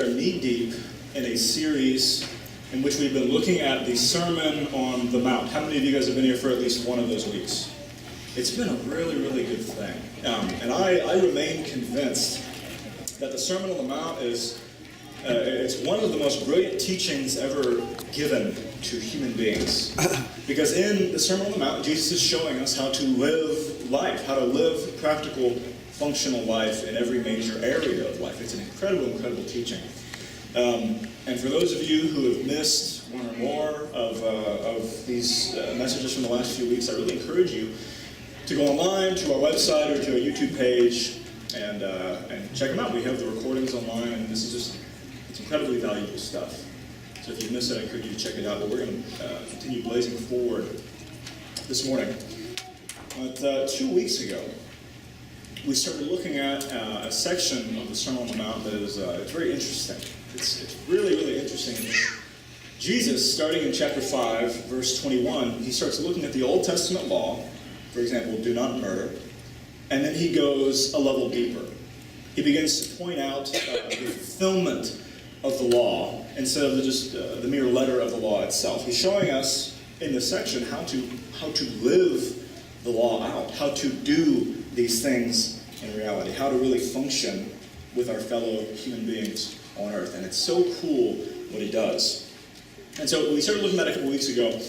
knee-deep in a series in which we've been looking at the Sermon on the Mount. How many of you guys have been here for at least one of those weeks? It's been a really, really good thing. And I remain convinced that the Sermon on the Mount is it's one of the most brilliant teachings ever given to human beings. Because in the Sermon on the Mount, Jesus is showing us how to live life, how to live practical, functional life in every major area of life. It's an incredible, incredible teaching. And for those of you who have missed one or more of these messages from the last few weeks, I really encourage you to go online to our website or to our YouTube page and check them out. We have the recordings online, and this is just, it's incredibly valuable stuff. So if you missed it, I encourage you to check it out. But we're going to continue blazing forward this morning. But 2 weeks ago, we started looking at a section of the Sermon on the Mount that is it's very interesting. It's really, really interesting. Jesus, starting in chapter 5, verse 21, he starts looking at the Old Testament law. For example, do not murder. And then he goes a level deeper. He begins to point out the fulfillment of the law instead of just the mere letter of the law itself. He's showing us in this section how to live the law out, how to do these things in reality, how to really function with our fellow human beings on earth. And it's so cool what he does. And so we started looking at it a couple weeks ago,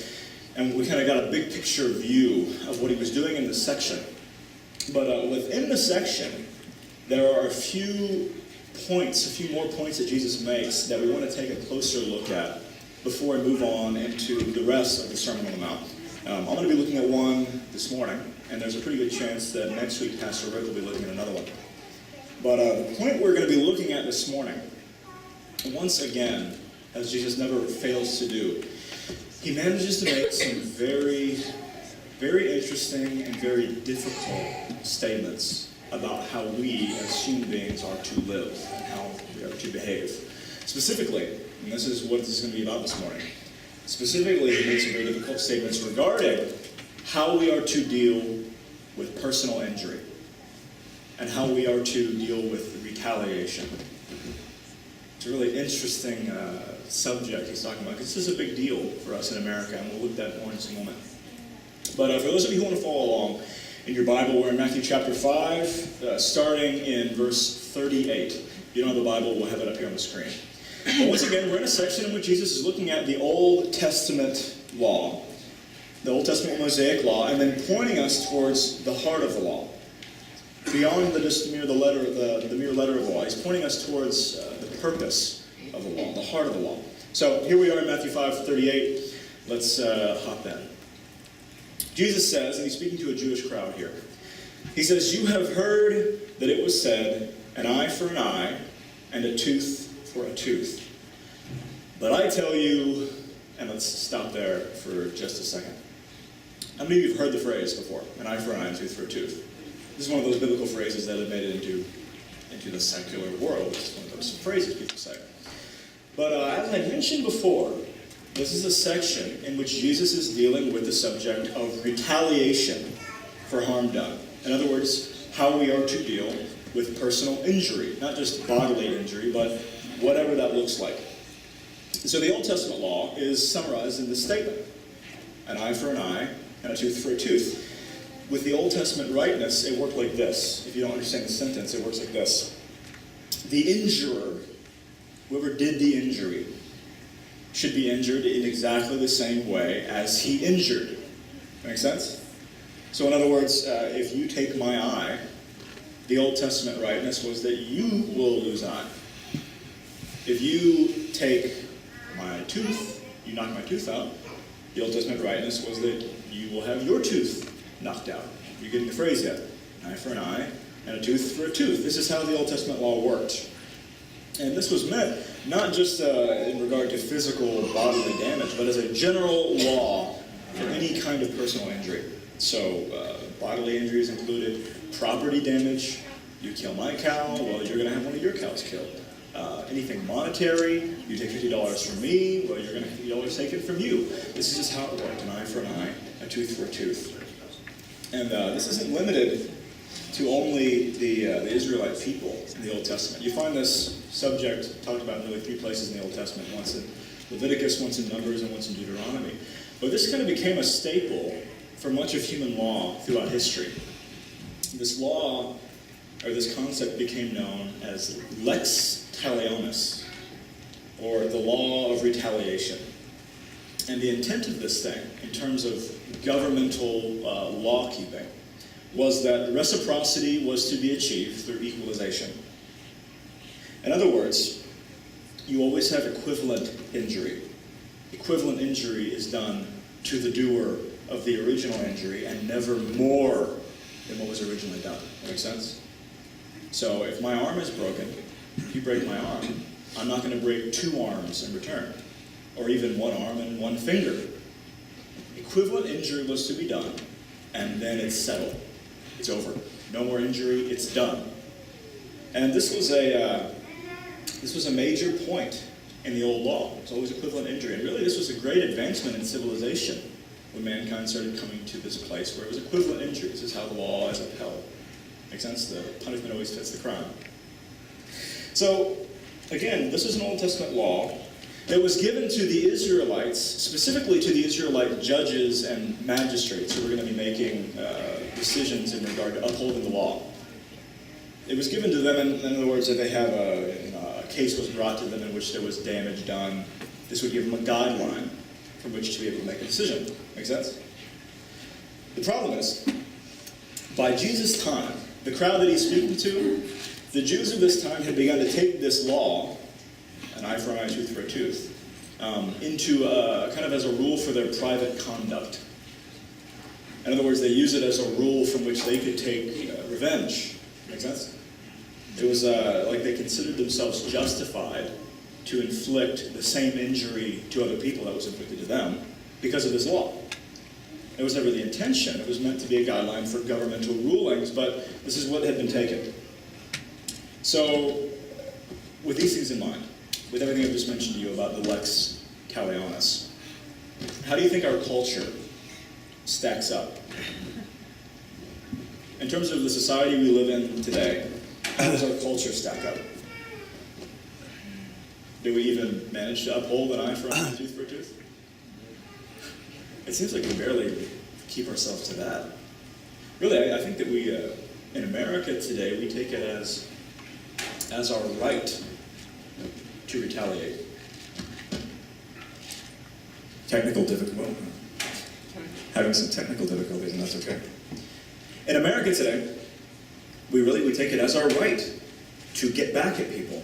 and we kind of got a big picture view of what he was doing in this section. But within the section, there are a few more points that Jesus makes that we want to take a closer look at before we move on into the rest of the Sermon on the Mount. I'm going to be looking at one this morning, and there's a pretty good chance that next week Pastor Rick will be looking at another one. But the point we're going to be looking at this morning, once again, as Jesus never fails to do, he manages to make some very, very interesting and very difficult statements about how we as human beings are to live and how we are to behave. Specifically, and this is what this is going to be about this morning, specifically he makes some very difficult statements regarding how we are to deal with personal injury and how we are to deal with retaliation. It's a really interesting subject he's talking about, because this is a big deal for us in America, and we'll look at that more in just a moment. But for those of you who want to follow along in your Bible, we're in Matthew chapter 5, starting in verse 38. If you don't have the Bible, we'll have it up here on the screen. But once again, we're in a section in which Jesus is looking at the Old Testament law, the Old Testament Mosaic law, and then pointing us towards the heart of the law. Beyond the mere letter of the law, he's pointing us towards the purpose of the law, the heart of the law. So here we are in Matthew 5:38. Let's hop in. Jesus says, and he's speaking to a Jewish crowd here, he says, "You have heard that it was said, an eye for an eye, and a tooth for a tooth. But I tell you," and let's stop there for just a second. How many of you have heard the phrase before, an eye for an eye, and a tooth for a tooth? This is one of those biblical phrases that have made it into the secular world. It's one of those phrases people say. But as I mentioned before, this is a section in which Jesus is dealing with the subject of retaliation for harm done. In other words, how we are to deal with personal injury, not just bodily injury, but whatever that looks like. So the Old Testament law is summarized in this statement: an eye for an eye and a tooth for a tooth. With the Old Testament rightness, it worked like this. If you don't understand the sentence, it works like this. The injurer, whoever did the injury, should be injured in exactly the same way as he injured. Make sense? So in other words, if you take my eye, the Old Testament rightness was that you will lose an eye. If you take my tooth, you knock my tooth out, the Old Testament rightness was that you will have your tooth knocked out. You're getting the phrase yet? An eye for an eye and a tooth for a tooth. This is how the Old Testament law worked. And this was meant not just in regard to physical bodily damage, but as a general law for any kind of personal injury. So bodily injuries included property damage. You kill my cow, well, you're going to have one of your cows killed. Anything monetary, you take $50 from me, well, you're going to have $50 taken from you. This is just how it worked: an eye for an eye, a tooth for a tooth. And this isn't limited to only the Israelite people in the Old Testament. You find this subject talked about in nearly 3 places in the Old Testament, once in Leviticus, once in Numbers, and once in Deuteronomy. But this kind of became a staple for much of human law throughout history. This law, or this concept, became known as lex talionis, or the law of retaliation. And the intent of this thing, in terms of governmental law-keeping, was that reciprocity was to be achieved through equalization. In other words, you always have equivalent injury. Equivalent injury is done to the doer of the original injury and never more than what was originally done. That makes sense? So if my arm is broken, you break my arm, I'm not going to break 2 arms in return, or even 1 arm and 1 finger. Equivalent injury was to be done, and then it's settled. It's over. No more injury, it's done. And this was a major point in the old law. It's always equivalent injury. And really this was a great advancement in civilization when mankind started coming to this place where it was equivalent injury. This is how the law is upheld. Makes sense? The punishment always fits the crime. So, again, this is an Old Testament law that was given to the Israelites, specifically to the Israelite judges and magistrates who were going to be making decisions in regard to upholding the law. It was given to them, in other words, if they have a case was brought to them in which there was damage done, this would give them a guideline from which to be able to make a decision. Make sense? The problem is, by Jesus' time, the crowd that he's speaking to, the Jews of this time had begun to take this law, an eye for an eye, tooth for a tooth, into kind of as a rule for their private conduct. In other words, they use it as a rule from which they could take revenge. Make sense? It was like they considered themselves justified to inflict the same injury to other people that was inflicted to them because of this law. It was never the intention. It was meant to be a guideline for governmental rulings, but this is what had been taken. So, with these things in mind, with everything I've just mentioned to you about the lex talionis, how do you think our culture stacks up? In terms of the society we live in today, how does our culture stack up? Do we even manage to uphold an eye for an eye, tooth for a tooth? It seems like we barely keep ourselves to that. Really, I think that we, in America today, we take it as our right to retaliate. Technical difficulty. Having some technical difficulties, and that's okay. In America today, we take it as our right to get back at people.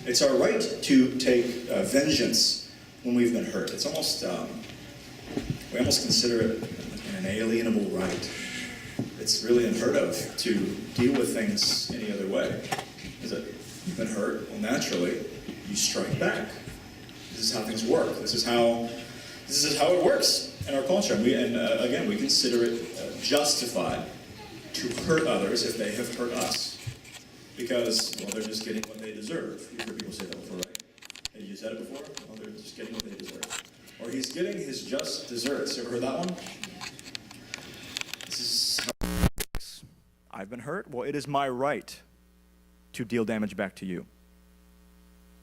It's our right to take vengeance when we've been hurt. It's almost, we almost consider it an alienable right. It's really unheard of to deal with things any other way. Is it, you've been hurt, well naturally, you strike back. This is how things work. This is how it works in our culture. And again, we consider it justified to hurt others if they have hurt us. Because, well, they're just getting what they deserve. You've heard people say that before, right? Have you said it before? Well, they're just getting what they deserve. Or he's getting his just desserts. You ever heard that one? This is how it works. I've been hurt. Well, it is my right to deal damage back to you.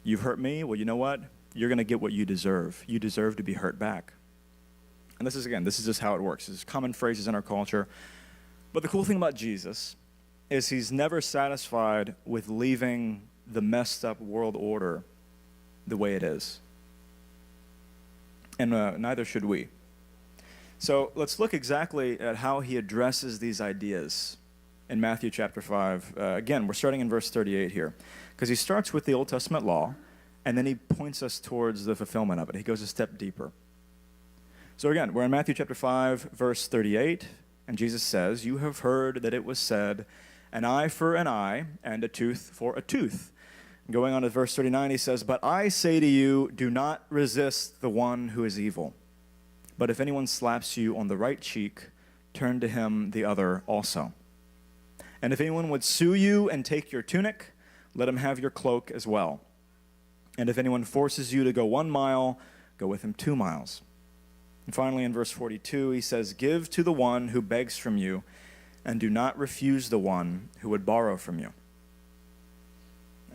You've hurt me. Well, you know what? You're going to get what you deserve. You deserve to be hurt back. And this is just how it works. This is common phrases in our culture. But the cool thing about Jesus is he's never satisfied with leaving the messed up world order the way it is. And neither should we. So let's look exactly at how he addresses these ideas in Matthew chapter 5. Again, we're starting in verse 38 here. Because he starts with the Old Testament law, and then he points us towards the fulfillment of it. He goes a step deeper. So again, we're in Matthew chapter 5, verse 38, and Jesus says, "You have heard that it was said, an eye for an eye, and a tooth for a tooth." Going on to verse 39, he says, "But I say to you, do not resist the one who is evil. But if anyone slaps you on the right cheek, turn to him the other also. And if anyone would sue you and take your tunic, let him have your cloak as well. And if anyone forces you to go 1 mile, go with him 2 miles. And finally, in verse 42, he says, "Give to the one who begs from you, and do not refuse the one who would borrow from you.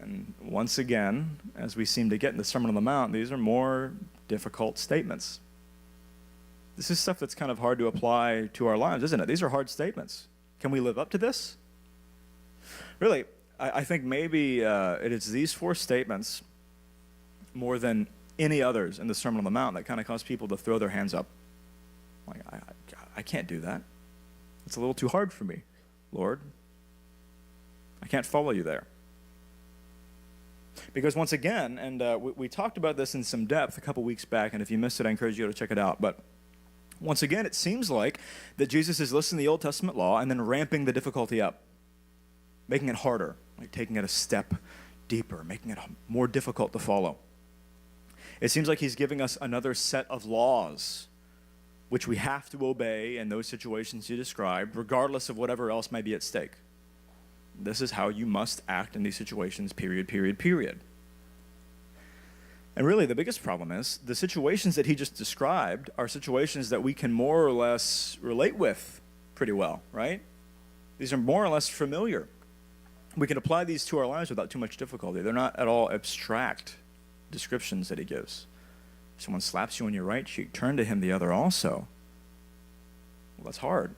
And once again, as we seem to get in the Sermon on the Mount, these are more difficult statements. This is stuff that's kind of hard to apply to our lives, isn't it? These are hard statements. Can we live up to this? Really, I think maybe it is these four statements more than any others in the Sermon on the Mount that kind of cause people to throw their hands up. Like, I can't do that. It's a little too hard for me, Lord. I can't follow you there. Because once again, and we talked about this in some depth a couple weeks back, and if you missed it, I encourage you to check it out. But once again, it seems like that Jesus is listening to the Old Testament law and then ramping the difficulty up, making it harder, like taking it a step deeper, making it more difficult to follow. It seems like he's giving us another set of laws which we have to obey in those situations you described, regardless of whatever else might be at stake. This is how you must act in these situations, period, period, period. And really, the biggest problem is the situations that he just described are situations that we can more or less relate with pretty well, right? These are more or less familiar. We can apply these to our lives without too much difficulty. They're not at all abstract descriptions that he gives. If someone slaps you on your right cheek, turn to him the other also. Well, that's hard.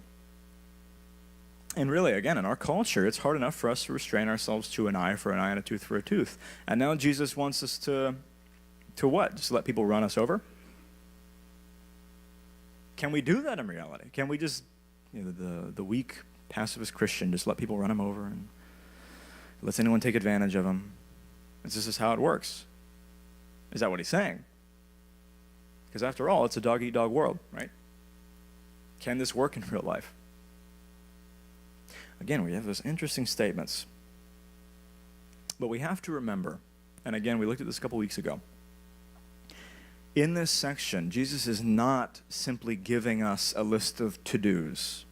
And really, again, in our culture, it's hard enough for us to restrain ourselves to an eye for an eye and a tooth for a tooth. And now Jesus wants us to what? Just let people run us over? Can we do that in reality? Can we just, the weak, pacifist Christian, just let people run him over and lets anyone take advantage of him? This is how it works. Is that what he's saying? Because after all, it's a dog-eat-dog world, right? Can this work in real life? Again, we have those interesting statements. But we have to remember, and again, we looked at this a couple weeks ago. In this section, Jesus is not simply giving us a list of to-dos.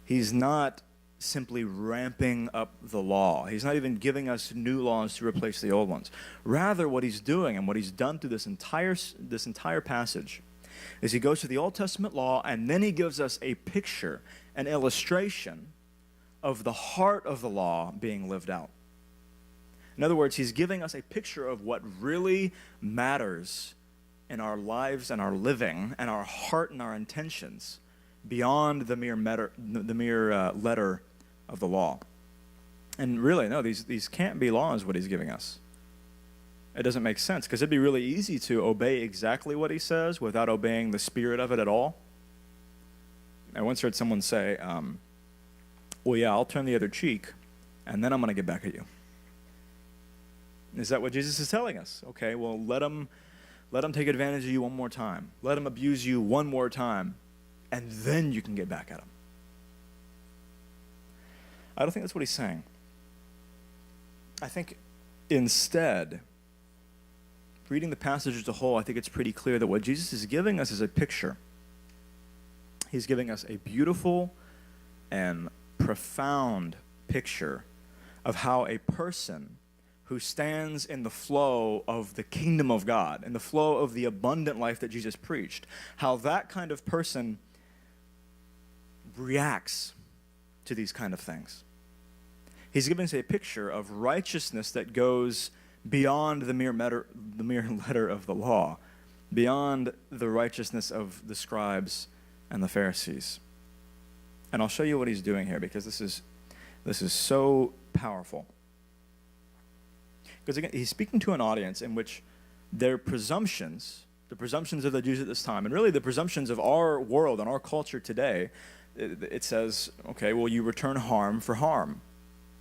He's not simply ramping up the law. He's not even giving us new laws to replace the old ones. Rather, what he's doing and what he's done through this entire passage is he goes to the Old Testament law and then he gives us a picture, an illustration of the heart of the law being lived out. In other words, he's giving us a picture of what really matters in our lives and our living and our heart and our intentions beyond the mere letter of the law. And really, no, these can't be laws, what he's giving us. It doesn't make sense, because it'd be really easy to obey exactly what he says without obeying the spirit of it at all. I once heard someone say, well, yeah, I'll turn the other cheek, and then I'm going to get back at you. Is that what Jesus is telling us? Okay, well, let him take advantage of you one more time. Let him abuse you one more time, and then you can get back at him. I don't think that's what he's saying. I think instead, reading the passage as a whole, I think it's pretty clear that what Jesus is giving us is a picture. He's giving us a beautiful and profound picture of how a person who stands in the flow of the kingdom of God, in the flow of the abundant life that Jesus preached, how that kind of person reacts to these kind of things. He's giving us a picture of righteousness that goes beyond the mere letter of the law, beyond the righteousness of the scribes and the Pharisees. And I'll show you what he's doing here, because this is so powerful. Because again, he's speaking to an audience in which their presumptions, the presumptions of the Jews at this time, and really the presumptions of our world and our culture today, it says, okay, well, you return harm for harm,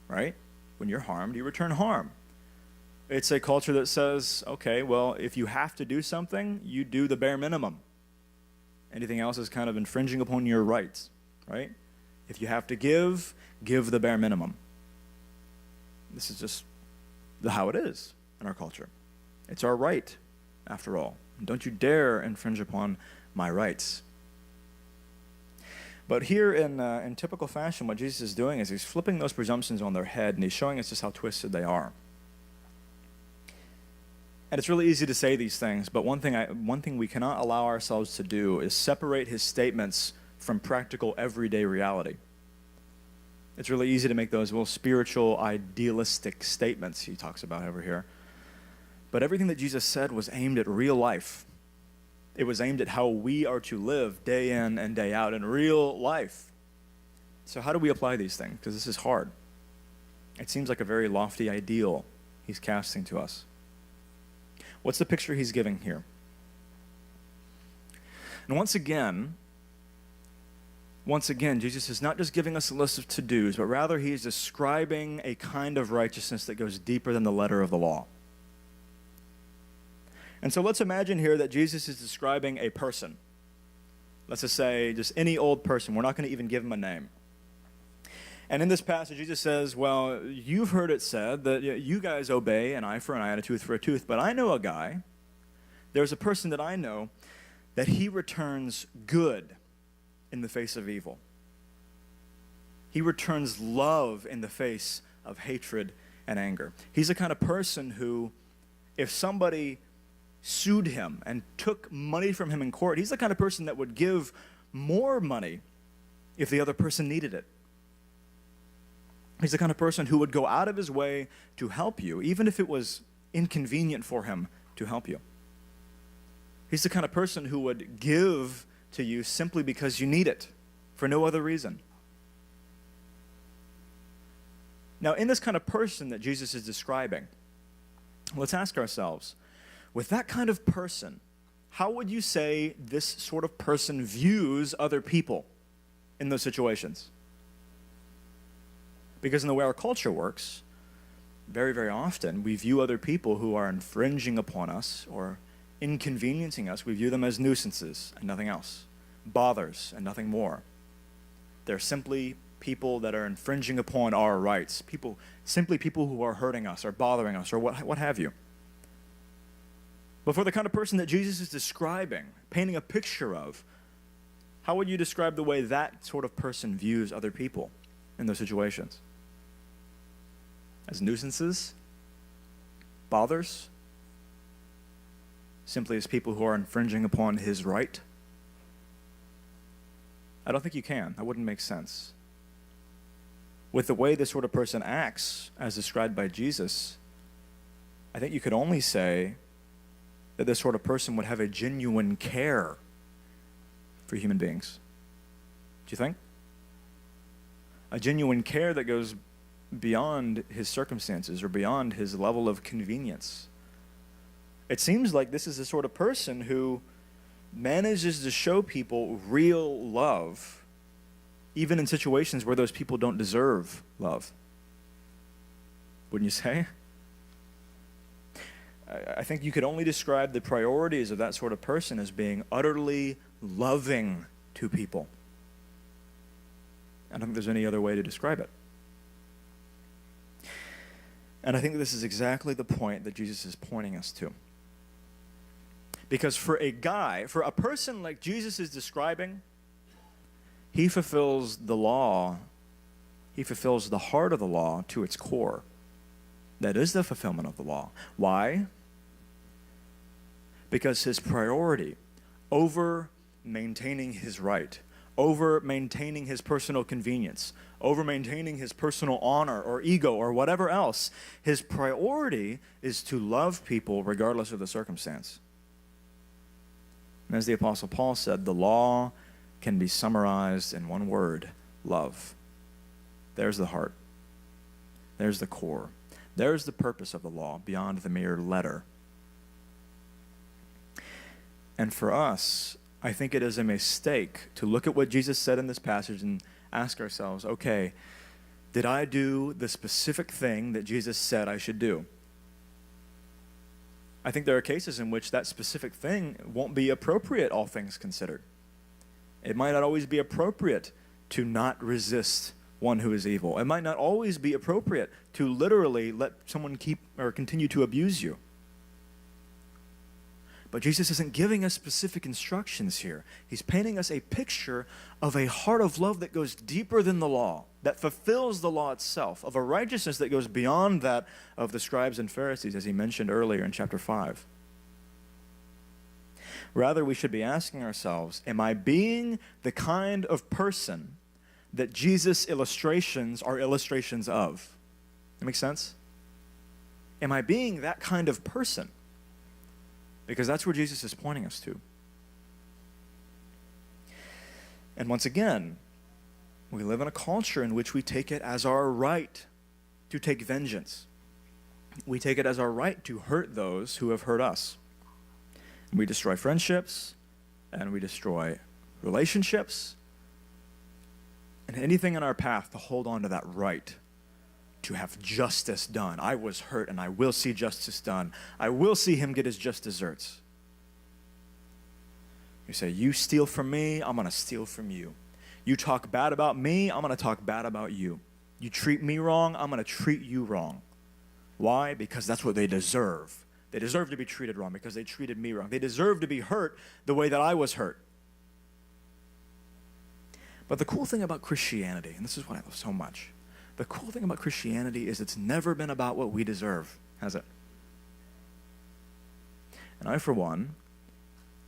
right? When you're harmed, you return harm. It's a culture that says, okay, well, if you have to do something, you do the bare minimum. Anything else is kind of infringing upon your rights, right? If you have to give the bare minimum. This is just how it is in our culture. It's our right, after all. Don't you dare infringe upon my rights. But here in typical fashion, what Jesus is doing is he's flipping those presumptions on their head, and he's showing us just how twisted they are. And it's really easy to say these things, but one thing we cannot allow ourselves to do is separate his statements from practical everyday reality. It's really easy to make those little spiritual, idealistic statements he talks about over here. But everything that Jesus said was aimed at real life. It was aimed at how we are to live day in and day out in real life. So how do we apply these things? Because this is hard. It seems like a very lofty ideal he's casting to us. What's the picture he's giving here? And once again, Jesus is not just giving us a list of to-dos, but rather he is describing a kind of righteousness that goes deeper than the letter of the law. And so let's imagine here that Jesus is describing a person. Let's just say just any old person. We're not going to even give him a name. And in this passage, Jesus says, well, you've heard it said that you guys obey an eye for an eye and a tooth for a tooth, but I know a guy, there's a person that I know, that he returns good in the face of evil. He returns love in the face of hatred and anger. He's the kind of person who, if somebody sued him and took money from him in court, he's the kind of person that would give more money if the other person needed it. He's the kind of person who would go out of his way to help you, even if it was inconvenient for him to help you. He's the kind of person who would give to you simply because you need it, for no other reason. Now, in this kind of person that Jesus is describing, let's ask ourselves, with that kind of person, how would you say this sort of person views other people in those situations? Because in the way our culture works, very, very often, we view other people who are infringing upon us or inconveniencing us, we view them as nuisances and nothing else, bothers and nothing more. They're simply people that are infringing upon our rights, simply people who are hurting us or bothering us or what have you. But for the kind of person that Jesus is describing, painting a picture of, how would you describe the way that sort of person views other people in those situations? As nuisances? Bothers? Simply as people who are infringing upon his right? I don't think you can. That wouldn't make sense. With the way this sort of person acts, as described by Jesus, I think you could only say that this sort of person would have a genuine care for human beings. Do you think? A genuine care that goes beyond his circumstances or beyond his level of convenience. It seems like this is the sort of person who manages to show people real love, even in situations where those people don't deserve love. Wouldn't you say? I think you could only describe the priorities of that sort of person as being utterly loving to people. I don't think there's any other way to describe it. And I think this is exactly the point that Jesus is pointing us to. Because for a person like Jesus is describing, he fulfills the law, he fulfills the heart of the law to its core. That is the fulfillment of the law. Why? Because his priority over maintaining his right, over maintaining his personal convenience, over maintaining his personal honor or ego or whatever else, his priority is to love people regardless of the circumstance. And as the Apostle Paul said, the law can be summarized in one word: love. There's the heart. There's the core. There's the purpose of the law beyond the mere letter. And for us, I think it is a mistake to look at what Jesus said in this passage and ask ourselves, okay, did I do the specific thing that Jesus said I should do? I think there are cases in which that specific thing won't be appropriate, all things considered. It might not always be appropriate to not resist one who is evil. It might not always be appropriate to literally let someone keep or continue to abuse you. But Jesus isn't giving us specific instructions here. He's painting us a picture of a heart of love that goes deeper than the law, that fulfills the law itself, of a righteousness that goes beyond that of the scribes and Pharisees, as he mentioned earlier in chapter 5. Rather, we should be asking ourselves, am I being the kind of person that Jesus' illustrations are illustrations of. That makes sense? Am I being that kind of person? Because that's where Jesus is pointing us to. And once again, we live in a culture in which we take it as our right to take vengeance. We take it as our right to hurt those who have hurt us. We destroy friendships, and we destroy relationships, and anything in our path to hold on to that right to have justice done. I was hurt, and I will see justice done. I will see him get his just desserts. You say, you steal from me, I'm going to steal from you. You talk bad about me, I'm going to talk bad about you. You treat me wrong, I'm going to treat you wrong. Why? Because that's what they deserve. They deserve to be treated wrong because they treated me wrong. They deserve to be hurt the way that I was hurt. But the cool thing about Christianity, and this is what I love so much, the cool thing about Christianity is it's never been about what we deserve, has it? And I, for one,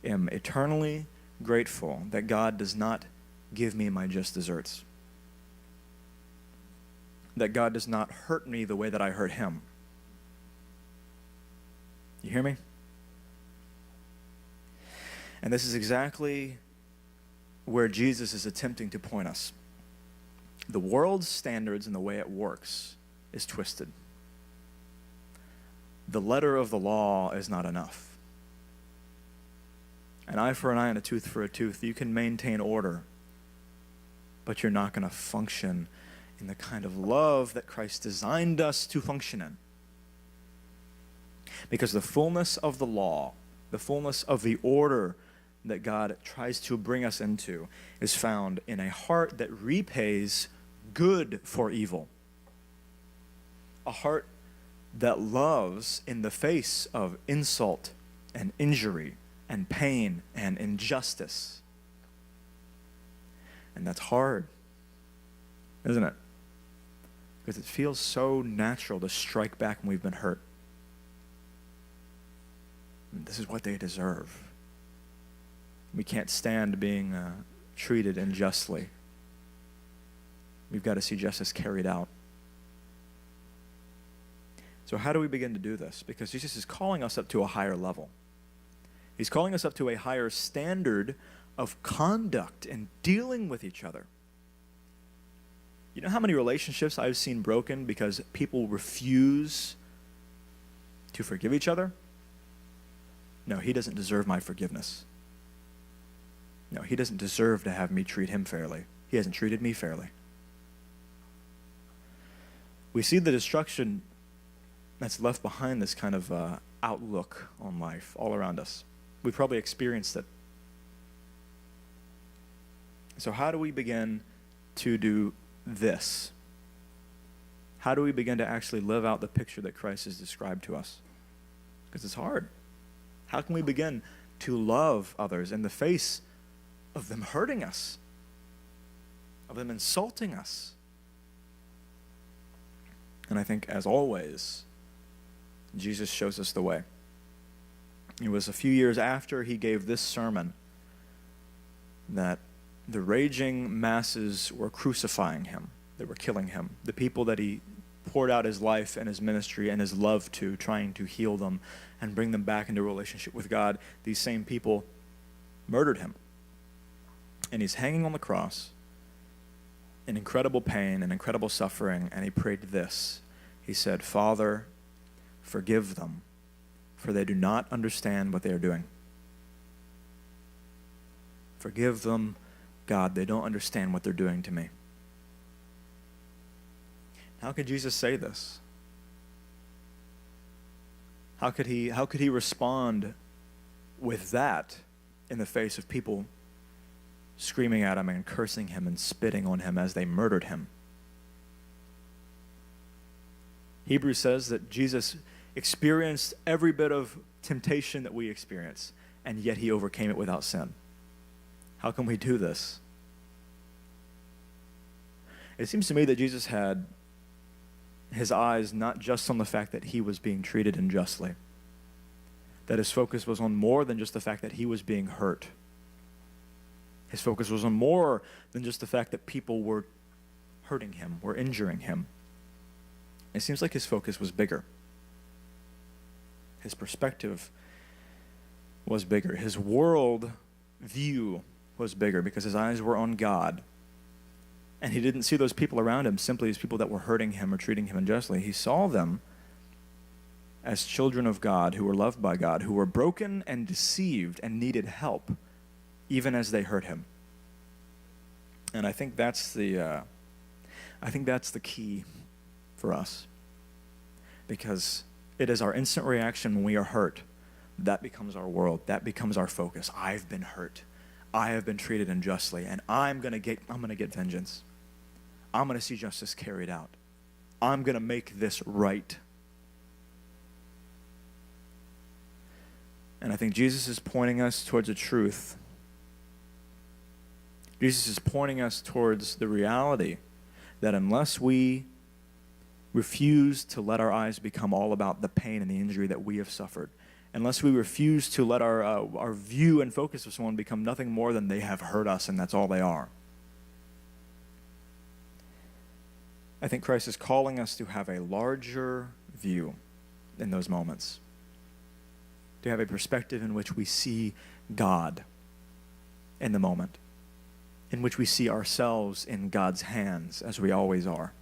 am eternally grateful that God does not give me my just desserts. That God does not hurt me the way that I hurt him. You hear me? And this is exactly where Jesus is attempting to point us. The world's standards and the way it works is twisted. The letter of the law is not enough. An eye for an eye and a tooth for a tooth. You can maintain order, but you're not going to function in the kind of love that Christ designed us to function in. Because the fullness of the law, the fullness of the order that God tries to bring us into is found in a heart that repays good for evil. A heart that loves in the face of insult and injury and pain and injustice. And that's hard, isn't it? Because it feels so natural to strike back when we've been hurt. And this is what they deserve. We can't stand being treated unjustly. We've got to see justice carried out. So how do we begin to do this? Because Jesus is calling us up to a higher level. He's calling us up to a higher standard of conduct and dealing with each other. You know how many relationships I've seen broken because people refuse to forgive each other? No, he doesn't deserve my forgiveness. No, he doesn't deserve to have me treat him fairly. He hasn't treated me fairly. We see the destruction that's left behind this kind of outlook on life all around us. We've probably experienced it. So how do we begin to do this? How do we begin to actually live out the picture that Christ has described to us? Because it's hard. How can we begin to love others in the face of them hurting us, of them insulting us? And I think, as always, Jesus shows us the way. It was a few years after he gave this sermon that the raging masses were crucifying him. They were killing him. The people that he poured out his life and his ministry and his love to, trying to heal them and bring them back into a relationship with God, these same people murdered him. And he's hanging on the cross in incredible pain and incredible suffering, and he prayed this. He said, "Father, forgive them, for they do not understand what they are doing." Forgive them, God, they don't understand what they're doing to me. How could Jesus say this? How could he respond with that in the face of people screaming at him and cursing him and spitting on him as they murdered him? Hebrews says that Jesus experienced every bit of temptation that we experience, and yet he overcame it without sin. How can we do this? It seems to me that Jesus had his eyes not just on the fact that he was being treated unjustly, that his focus was on more than just the fact that he was being hurt. His focus was on more than just the fact that people were hurting him, were injuring him. It seems like his focus was bigger. His perspective was bigger. His world view was bigger because his eyes were on God. And he didn't see those people around him simply as people that were hurting him or treating him unjustly. He saw them as children of God who were loved by God, who were broken and deceived and needed help, even as they hurt him. And I think that's the key for us, because it is our instant reaction when we are hurt. That becomes our world. That becomes our focus. I've been hurt. I have been treated unjustly, and I'm gonna get vengeance. I'm gonna see justice carried out. I'm gonna make this right. And I think Jesus is pointing us towards a truth. Jesus is pointing us towards the reality that unless we refuse to let our eyes become all about the pain and the injury that we have suffered, unless we refuse to let our view and focus of someone become nothing more than they have hurt us and that's all they are, I think Christ is calling us to have a larger view in those moments, to have a perspective in which we see God in the moment, in which we see ourselves in God's hands, as we always are,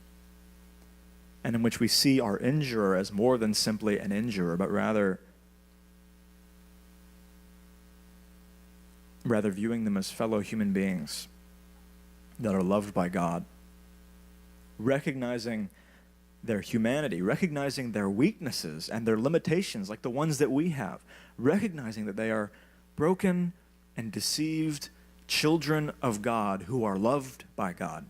and in which we see our injurer as more than simply an injurer, but rather viewing them as fellow human beings that are loved by God, recognizing their humanity, recognizing their weaknesses and their limitations like the ones that we have, recognizing that they are broken and deceived children of God who are loved by God.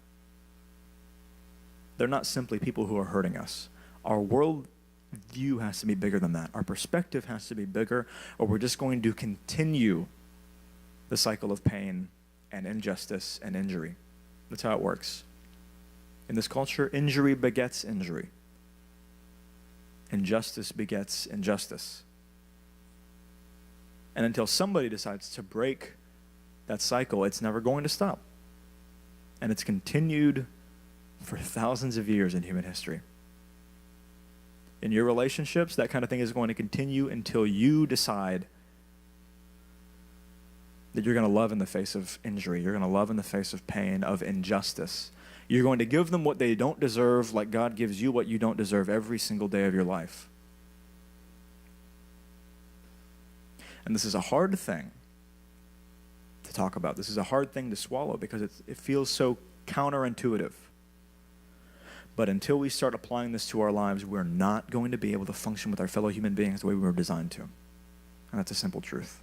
They're not simply people who are hurting us. Our world view has to be bigger than that. Our perspective has to be bigger, or we're just going to continue the cycle of pain and injustice and injury. That's how it works. In this culture, injury begets injury. Injustice begets injustice. And until somebody decides to break that cycle, it's never going to stop. And it's continued for thousands of years in human history. In your relationships, that kind of thing is going to continue until you decide that you're going to love in the face of injury. You're going to love in the face of pain, of injustice. You're going to give them what they don't deserve, like God gives you what you don't deserve every single day of your life. And this is a hard thing to talk about. This is a hard thing to swallow because it feels so counterintuitive. But until we start applying this to our lives, we're not going to be able to function with our fellow human beings the way we were designed to. And that's a simple truth.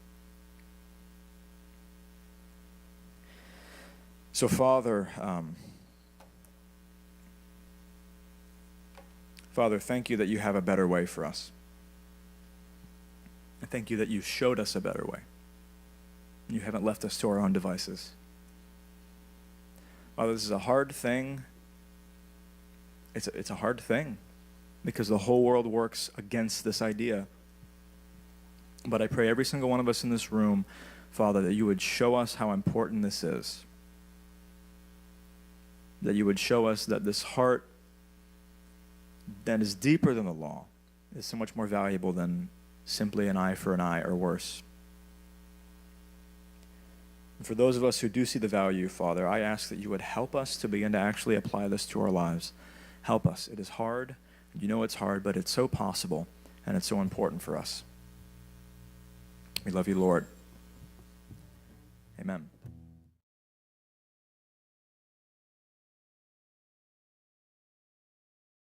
So, Father, thank you that you have a better way for us. And thank you that you showed us a better way. You haven't left us to our own devices. Father, this is a hard thing. It's a hard thing because the whole world works against this idea. But I pray every single one of us in this room, Father, that you would show us how important this is. That you would show us that this heart that is deeper than the law is so much more valuable than simply an eye for an eye or worse. And for those of us who do see the value, Father, I ask that you would help us to begin to actually apply this to our lives. Help us. It is hard. You know it's hard, but it's so possible, and it's so important for us. We love you, Lord. Amen.